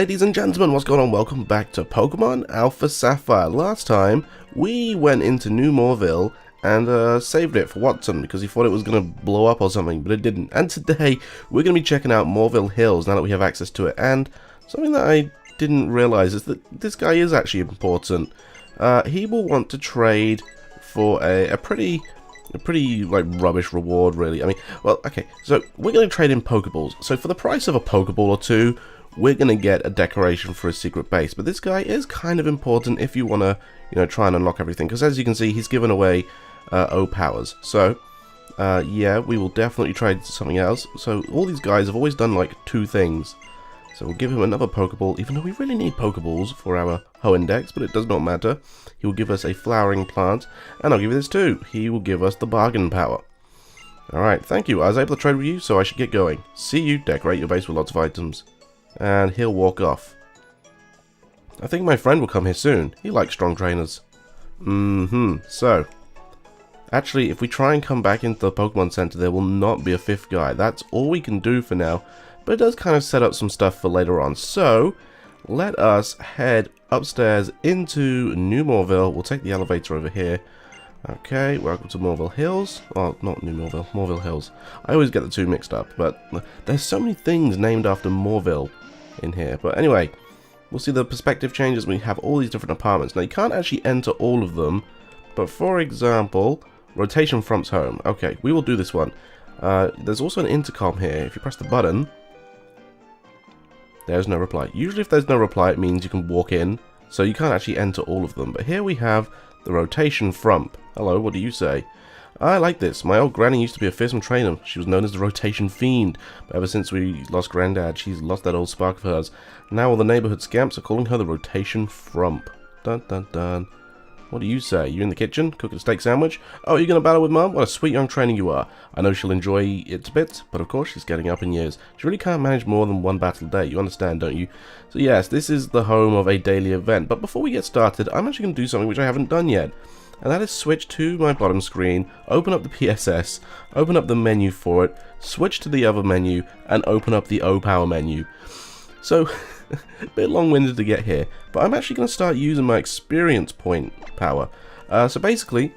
ladies and gentlemen, what's going on? Welcome back to Pokemon Alpha Sapphire. Last time, we went into New Mauville and saved it for Watson because he thought it was going to blow up or something, but it didn't. And today, we're going to be checking out Mauville Hills now that we have access to it. And something that I didn't realize is that this guy is actually important. He will want to trade for a pretty like rubbish reward, really. I mean, well, okay, so we're going to trade in Pokeballs. So for the price of a Pokeball or two, we're going to get a decoration for his secret base. But this guy is kind of important if you want to, try and unlock everything. Because as you can see, he's given away O powers. So, yeah, we will definitely trade something else. So all these guys have always done like two things. So we'll give him another Pokeball, even though we really need Pokeballs for our Ho Index, but it does not matter. He will give us a flowering plant, and I'll give you this too. He will give us the bargain power. Alright, thank you. I was able to trade with you, so I should get going. See you, decorate your base with lots of items. And he'll walk off. I think my friend will come here soon. He likes strong trainers. So, actually, if we try and come back into the Pokemon Center, there will not be a fifth guy. That's all we can do for now. But it does kind of set up some stuff for later on. So, let us head upstairs into New Mauville. We'll take the elevator over here. Okay, welcome to Mauville Hills. Oh, not New Mauville, Mauville Hills. I always get the two mixed up, but there's so many things named after Mauville in here. But anyway, we'll see the perspective changes. We have all these different apartments. Now, you can't actually enter all of them, but for example, rotation front's home. Okay, we will do this one. There's also an intercom here. If you press the button, there's no reply. Usually if there's no reply, it means you can walk in, so you can't actually enter all of them. But here we have the rotation frump. Hello, what do you say? I like this. My old granny used to be a fearsome trainer. She was known as the rotation fiend. But ever since we lost Granddad, she's lost that old spark of hers. Now all the neighborhood scamps are calling her the rotation frump. Dun dun dun. What do you say? You in the kitchen, cooking a steak sandwich? Oh, you're going to battle with Mum? What a sweet young trainer you are. I know she'll enjoy it a bit, but of course she's getting up in years. She really can't manage more than one battle a day, you understand, don't you? So yes, this is the home of a daily event, but before we get started, I'm actually going to do something which I haven't done yet. And that is switch to my bottom screen, open up the PSS, open up the menu for it, switch to the other menu, and open up the O-Power menu. So, a bit long-winded to get here, but I'm actually going to start using my experience point power. So basically,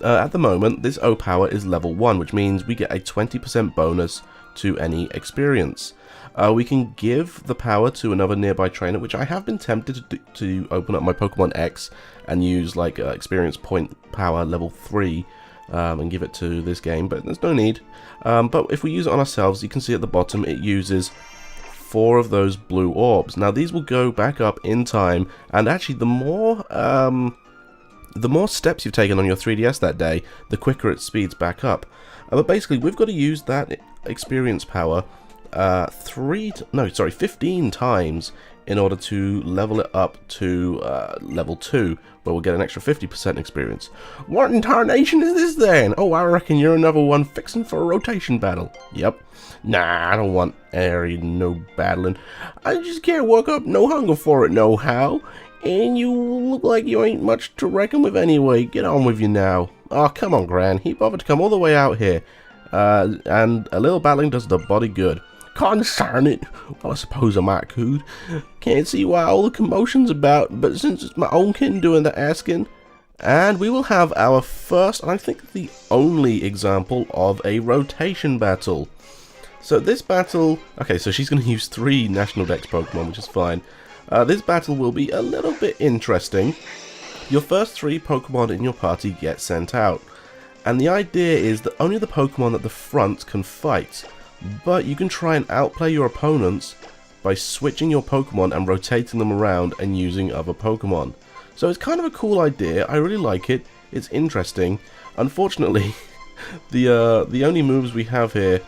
at the moment, this O power is level 1, which means we get a 20% bonus to any experience. We can give the power to another nearby trainer, which I have been tempted to open up my Pokemon X and use like experience point power level 3 and give it to this game, but there's no need. But if we use it on ourselves, you can see at the bottom it uses 4 of those blue orbs. Now these will go back up in time, and actually the more steps you've taken on your 3DS that day, the quicker it speeds back up. But basically we've got to use that experience power 15 times in order to level it up to level 2, where we'll get an extra 50% experience. What in tarnation is this then? Oh, I reckon you're another one fixing for a rotation battle. Yep. Nah, I don't want no battling. I just can't work up no hunger for it no how. And you look like you ain't much to reckon with anyway. Get on with you now. Oh, come on, Gran. He bothered to come all the way out here. And a little battling does the body good. Concern it. Well, I suppose I might could. Can't see why all the commotion's about, but since it's my own kin doing the asking. And we will have our first, and I think the only example of a rotation battle. So this battle, okay, so she's going to use 3 National Dex Pokemon, which is fine. This battle will be a little bit interesting. Your first 3 Pokemon in your party get sent out. And the idea is that only the Pokemon at the front can fight. But you can try and outplay your opponents by switching your Pokemon and rotating them around and using other Pokemon. So it's kind of a cool idea. I really like it. It's interesting. Unfortunately, the only moves we have here,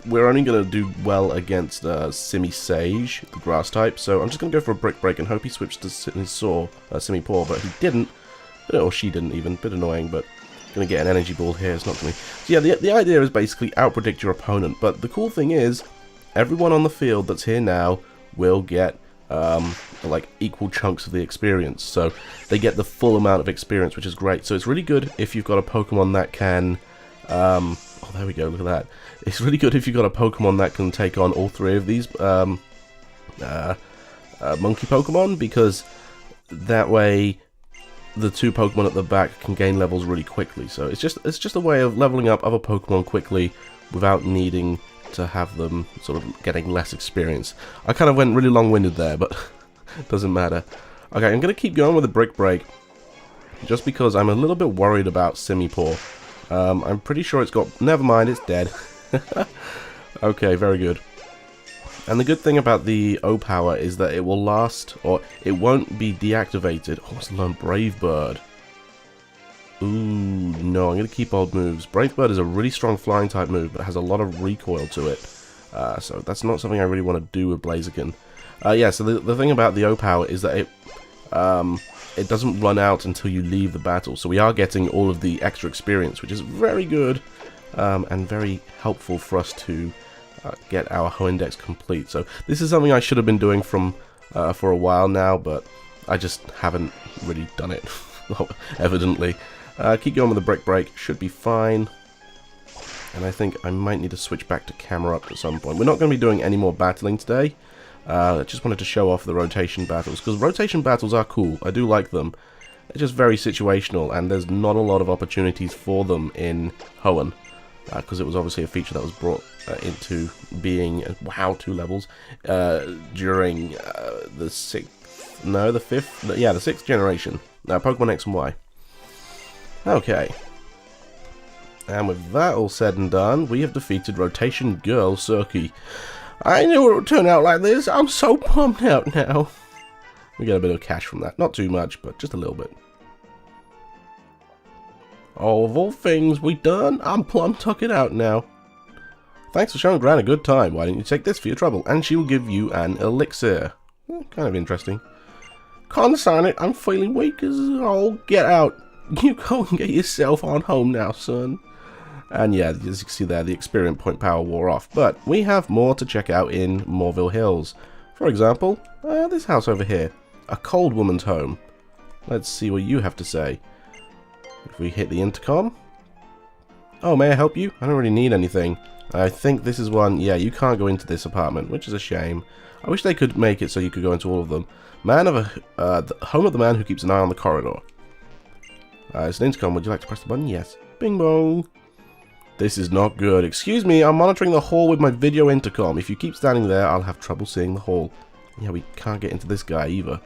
we're only going to do well against Simi-Sage, the grass type, so I'm just going to go for a Brick Break and hope he switched to Simi-Paw, but he didn't, or she didn't even, bit annoying, but going to get an Energy Ball here, it's not going to be. So yeah, the idea is basically outpredict your opponent, but the cool thing is, everyone on the field that's here now will get like equal chunks of the experience, so they get the full amount of experience, which is great. So it's really good if you've got a Pokemon that can oh, there we go, look at that. It's really good if you've got a Pokemon that can take on all 3 of these monkey Pokemon, because that way the two Pokemon at the back can gain levels really quickly. So it's just a way of leveling up other Pokemon quickly without needing to have them sort of getting less experience. I kind of went really long-winded there, but it doesn't matter. Okay, I'm going to keep going with the Brick Break, just because I'm a little bit worried about Simipour. I'm pretty sure it's got... Never mind, it's dead. Okay, very good. And the good thing about the O-Power is that it will last, or it won't be deactivated. Oh, let's learn Brave Bird. Ooh, no, I'm going to keep old moves. Brave Bird is a really strong flying type move, but has a lot of recoil to it. So that's not something I really want to do with Blaziken. Yeah, so the thing about the O-Power is that it doesn't run out until you leave the battle. So we are getting all of the extra experience, which is very good and very helpful for us to get our Ho Index complete. So this is something I should have been doing for a while now, but I just haven't really done it, evidently. Keep going with the Brick Break, should be fine. And I think I might need to switch back to camera up at some point. We're not going to be doing any more battling today. I just wanted to show off the rotation battles, because rotation battles are cool. I do like them. They're just very situational, and there's not a lot of opportunities for them in Hoenn, because it was obviously a feature that was brought into being, wow, 2 levels, during the 6th generation. Pokemon X and Y. Okay. And with that all said and done, we have defeated Rotation Girl Surkey. I knew it would turn out like this. I'm so pumped out now. We get a bit of cash from that. Not too much, but just a little bit. Oh, of all things we done, I'm plumb tucking out now. Thanks for showing Gran a good time. Why don't you take this for your trouble? And she will give you an elixir. Kind of interesting. Consign it. I'm feeling weak as all get out. You go and get yourself on home now, son. And yeah, as you can see there, the experience point power wore off. But we have more to check out in Mauville Hills. For example, this house over here. A cold woman's home. Let's see what you have to say. If we hit the intercom. Oh, may I help you? I don't really need anything. I think this is one. Yeah, you can't go into this apartment, which is a shame. I wish they could make it so you could go into all of them. The home of the man who keeps an eye on the corridor. It's an intercom. Would you like to press the button? Yes. Bing bong. This is not good. Excuse me, I'm monitoring the hall with my video intercom. If you keep standing there, I'll have trouble seeing the hall. Yeah, we can't get into this guy either.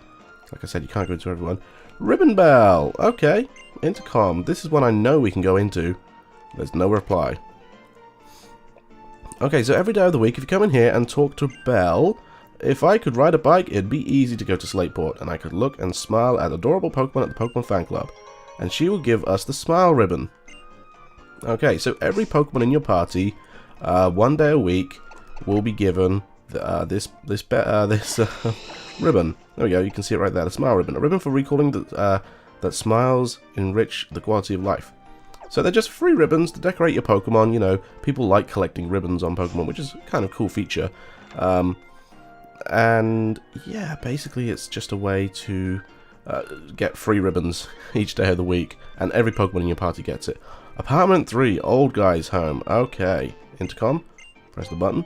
Like I said, you can't go into everyone. Ribbon Bell. Okay. Intercom. This is one I know we can go into. There's no reply. Okay, so every day of the week, if you come in here and talk to Belle, if I could ride a bike, it'd be easy to go to Slateport, and I could look and smile at adorable Pokemon at the Pokemon Fan Club. And she will give us the Smile Ribbon. Okay, so every Pokemon in your party, one day a week, will be given this ribbon. There we go, you can see it right there, the Smile Ribbon. A ribbon for recalling that smiles enrich the quality of life. So they're just free ribbons to decorate your Pokemon. You know, people like collecting ribbons on Pokemon, which is kind of a cool feature. And yeah, basically it's just a way to get free ribbons each day of the week, and every Pokemon in your party gets it. Apartment 3, old guy's home. Okay, intercom, press the button.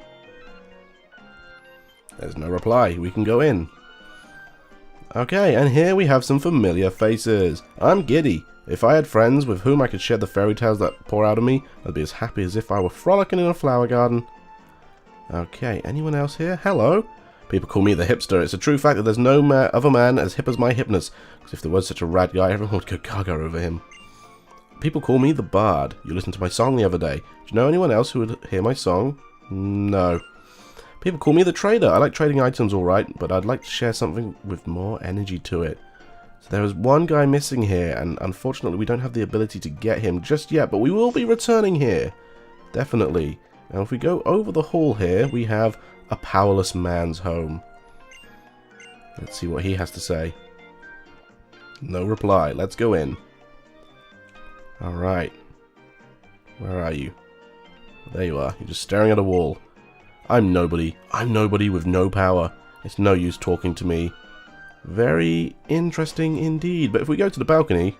There's no reply, we can go in. Okay, and here we have some familiar faces. I'm Giddy. If I had friends with whom I could share the fairy tales that pour out of me, I'd be as happy as if I were frolicking in a flower garden. Okay, anyone else here? Hello? People call me the hipster. It's a true fact that there's no other man as hip as my Hypnus. Because if there was such a rad guy, everyone would go gaga over him. People call me the Bard. You listened to my song the other day. Do you know anyone else who would hear my song? No. People call me the Trader. I like trading items alright, but I'd like to share something with more energy to it. So there is one guy missing here, and unfortunately we don't have the ability to get him just yet, but we will be returning here. Definitely. Now if we go over the hall here, we have a powerless man's home. Let's see what he has to say. No reply. Let's go in. Alright. Where are you? There you are. You're just staring at a wall. I'm nobody. I'm nobody with no power. It's no use talking to me. Very interesting indeed. But if we go to the balcony,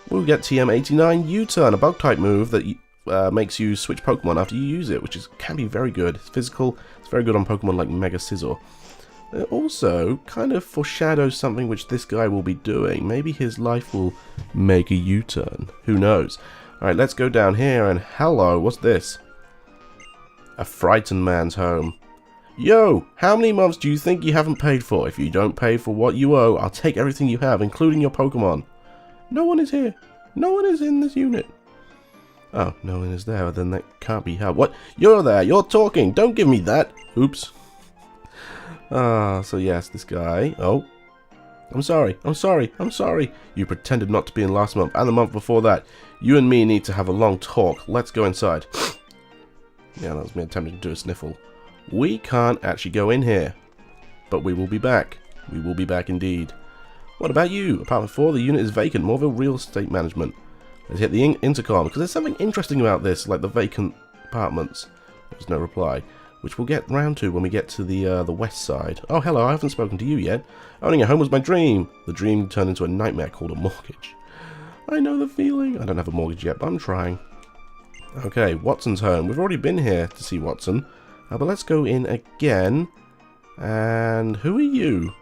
we'll get TM89 U-Turn, a bug type move that makes you switch Pokemon after you use it, which can be very good. It's physical. It's very good on Pokemon like Mega Scizor. It also kind of foreshadows something which this guy will be doing. Maybe his life will make a U-turn. Who knows? Alright, let's go down here and hello, what's this? A frightened man's home. Yo, how many months do you think you haven't paid for? If you don't pay for what you owe, I'll take everything you have, including your Pokemon. No one is here. No one is in this unit. Oh, no one is there, then that can't be helped. What? You're there, you're talking. Don't give me that. Oops. So yes, this guy. Oh. I'm sorry. You pretended not to be in last month and the month before that. You and me need to have a long talk. Let's go inside. Yeah, that was me attempting to do a sniffle. We can't actually go in here. But we will be back. We will be back indeed. What about you? Apartment 4, the unit is vacant. Mauville Real Estate Management. Let's hit the intercom, because there's something interesting about this, like the vacant apartments. There's no reply. Which we'll get round to when we get to the west side. Oh, hello, I haven't spoken to you yet. Owning a home was my dream. The dream turned into a nightmare called a mortgage. I know the feeling. I don't have a mortgage yet, but I'm trying. Okay, Watson's home. We've already been here to see Watson. But let's go in again. And who are you?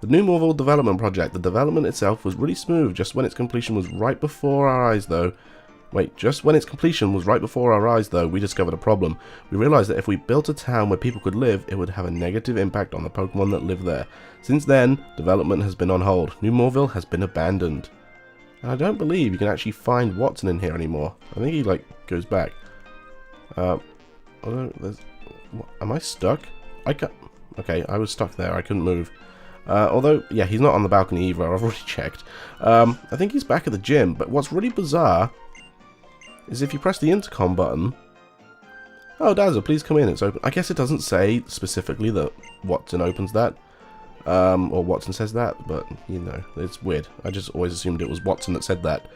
The new Mauville development project. The development itself was really smooth. Just when its completion was right before our eyes, though. Just when its completion was right before our eyes, though, we discovered a problem. We realized that if we built a town where people could live, it would have a negative impact on the Pokemon that live there. Since then, development has been on hold. New Mauville has been abandoned. And I don't believe you can actually find Watson in here anymore. I think he, goes back. Am I stuck? I can't... Okay, I was stuck there. I couldn't move. Although, yeah, he's not on the balcony either. I've already checked. I think he's back at the gym. But what's really bizarre is if you press the intercom button... Oh, Dazzle, please come in. It's open. I guess it doesn't say specifically that Watson opens that. Or Watson says that. But, you know, it's weird. I just always assumed it was Watson that said that.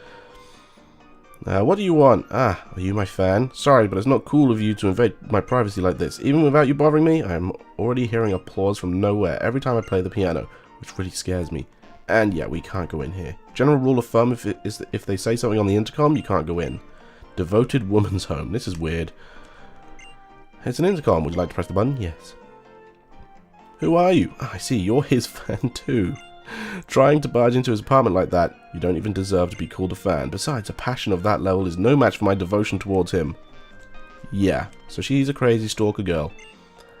What do you want? Ah, are you my fan? Sorry, but it's not cool of you to invade my privacy like this. Even without you bothering me, I am already hearing applause from nowhere every time I play the piano, which really scares me. And yeah, we can't go in here. General rule of thumb, if they say something on the intercom, you can't go in. Devoted woman's home. This is weird. It's an intercom. Would you like to press the button? Yes. Who are you? Oh, I see. You're his fan too. Trying to barge into his apartment like that, you don't even deserve to be called a fan. Besides, a passion of that level is no match for my devotion towards him. Yeah, so she's a crazy stalker girl.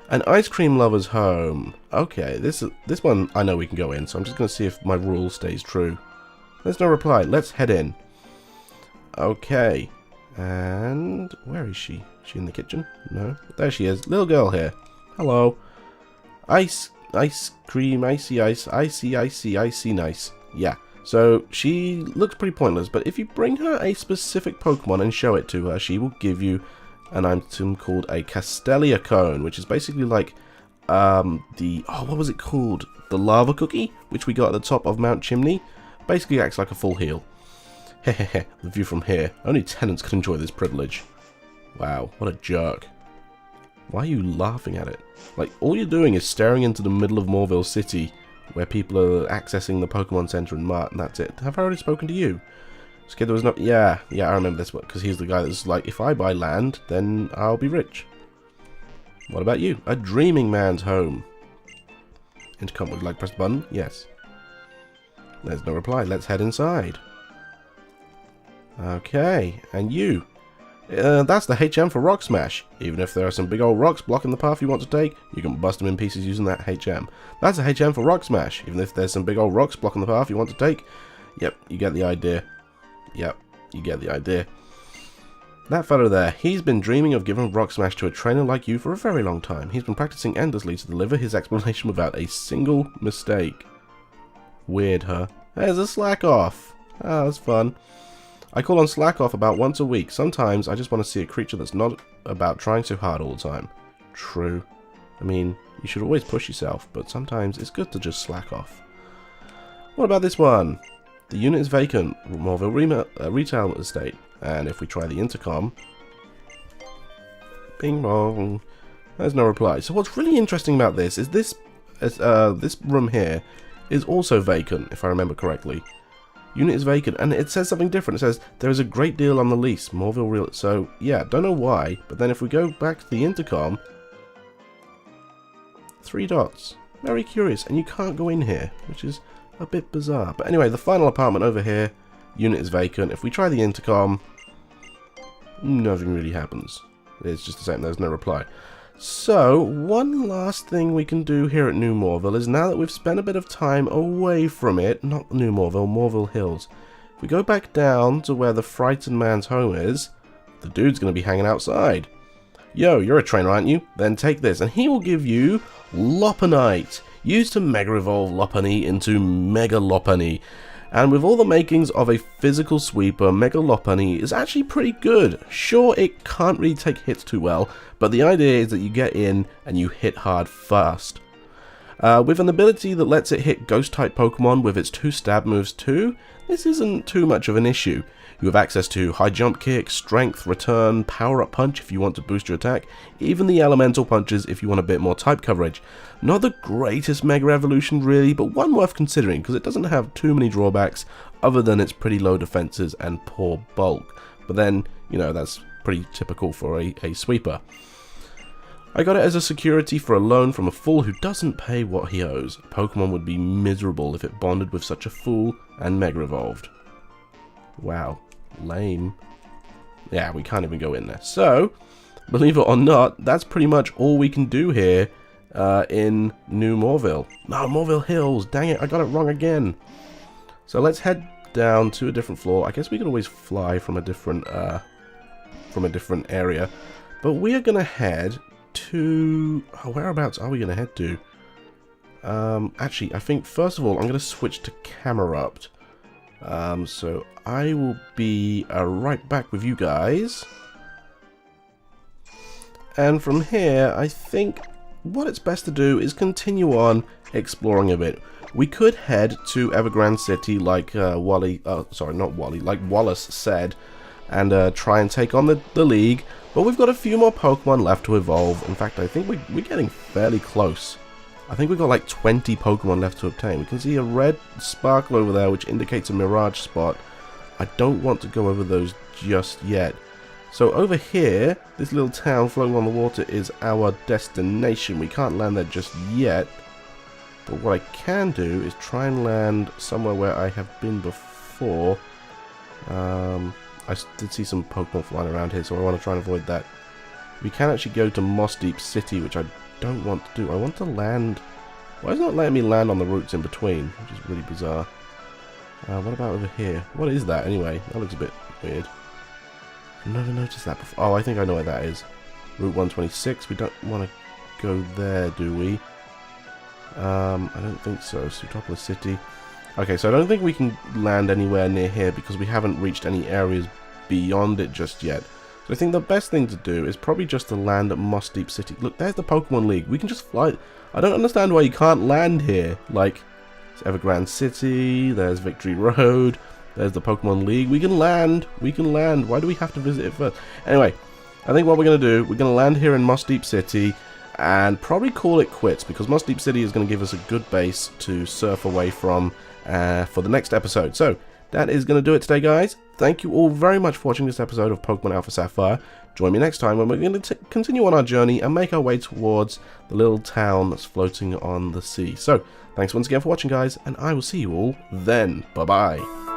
An ice cream lover's home. Okay, this one I know we can go in, so I'm just going to see if my rule stays true. There's no reply. Let's head in. Okay. And where is she? Is she in the kitchen? No. There she is. Little girl here. Hello. Ice cream, icy ice, icy nice. Yeah. So she looks pretty pointless, but if you bring her a specific Pokemon and show it to her, she will give you an item called a Castelia Cone, which is basically like what was it called? The lava cookie, which we got at the top of Mount Chimney. Basically acts like a full heal. Hehehe, the view from here. Only tenants could enjoy this privilege. Wow, what a jerk. Why are you laughing at it? Like, all you're doing is staring into the middle of Mauville City, where people are accessing the Pokemon Center and Mart, and that's it. Have I already spoken to you? This kid was not... Yeah, I remember this one, because he's the guy that's like, if I buy land, then I'll be rich. What about you? A dreaming man's home. Intercom, would you like to press the button? Yes. There's no reply. Let's head inside. Okay, and you? That's the HM for Rock Smash. Even if there are some big old rocks blocking the path you want to take, you can bust them in pieces using that HM. That's a HM for Rock Smash. Even if there's some big old rocks blocking the path you want to take. Yep, you get the idea. Yep, you get the idea. That fellow there, he's been dreaming of giving Rock Smash to a trainer like you for a very long time. He's been practicing endlessly to deliver his explanation without a single mistake. Weird, huh? There's a slack off. Ah, that's fun. I call on slack off about once a week. Sometimes I just want to see a creature that's not about trying so hard all the time. True. I mean, you should always push yourself, but sometimes it's good to just slack off. What about this one? The unit is vacant. Mauville retail estate. And if we try the intercom... Bing bong. There's no reply. So what's really interesting about this is this room here is also vacant, if I remember correctly. Unit is vacant, and it says something different. It says, there is a great deal on the lease. Mauville Real. So, yeah, don't know why. But then if we go back to the intercom, 3 dots. Very curious. And you can't go in here, which is a bit bizarre. But anyway, the final apartment over here, unit is vacant. If we try the intercom, nothing really happens. It's just the same. There's no reply. So, one last thing we can do here at New Mauville is now that we've spent a bit of time away from it, not New Mauville, Mauville Hills. If we go back down to where the frightened man's home is, the dude's going to be hanging outside. Yo, you're a trainer, aren't you? Then take this, and he will give you Lopunite. Used to Mega Evolve Lopunny into Mega Lopunny. And with all the makings of a physical sweeper, Mega Lopunny is actually pretty good. Sure, it can't really take hits too well, but the idea is that you get in and you hit hard fast. With an ability that lets it hit Ghost-type Pokemon with its 2 stab moves too, this isn't too much of an issue. You have access to High Jump Kick, Strength, Return, Power Up Punch if you want to boost your attack, even the Elemental Punches if you want a bit more type coverage. Not the greatest Mega Evolution really, but one worth considering because it doesn't have too many drawbacks other than its pretty low defenses and poor bulk. But then, you know, that's pretty typical for a sweeper. I got it as a security for a loan from a fool who doesn't pay what he owes. Pokemon would be miserable if it bonded with such a fool and Mega Evolved. Wow. Lame. Yeah, we can't even go in there. So, believe it or not, that's pretty much all we can do here in New Mauville. No, Mauville Hills. Dang it, I got it wrong again. So let's head down to a different floor. I guess we could always fly from a different area. But we are going to head to... Oh, whereabouts are we going to head to? Actually, I think first of all, I'm going to switch to Camerupt. So I will be right back with you guys. And from here, I think what it's best to do is continue on exploring a bit. We could head to Evergrande City like like Wallace said, and try and take on the League. But we've got a few more Pokemon left to evolve. In fact, I think we're getting fairly close. I think we've got like 20 Pokemon left to obtain. We can see a red sparkle over there, which indicates a Mirage spot. I don't want to go over those just yet. So over here, this little town floating on the water is our destination. We can't land there just yet. But what I can do is try and land somewhere where I have been before. I did see some Pokemon flying around here, so I want to try and avoid that. We can actually go to Mossdeep City, which I don't want to do. I want to land... Why is it not letting me land on the routes in between? Which is really bizarre. What about over here? What is that anyway? That looks a bit weird. I've never noticed that before. Oh, I think I know where that is. Route 126. We don't want to go there, do we? I don't think so. Sutopolis City. Okay, so I don't think we can land anywhere near here because we haven't reached any areas beyond it just yet. So I think the best thing to do is probably just to land at Mossdeep City. Look, there's the Pokemon League. We can just fly. I don't understand why you can't land here. Like, it's Evergrande City, there's Victory Road, there's the Pokemon League. We can land. We can land. Why do we have to visit it first? Anyway, I think what we're going to do, we're going to land here in Mossdeep City and probably call it quits because Mossdeep City is going to give us a good base to surf away from for the next episode. So, that is going to do it today, guys. Thank you all very much for watching this episode of Pokemon Alpha Sapphire. Join me next time when we're going to continue on our journey and make our way towards the little town that's floating on the sea. So, thanks once again for watching, guys, and I will see you all then. Bye-bye.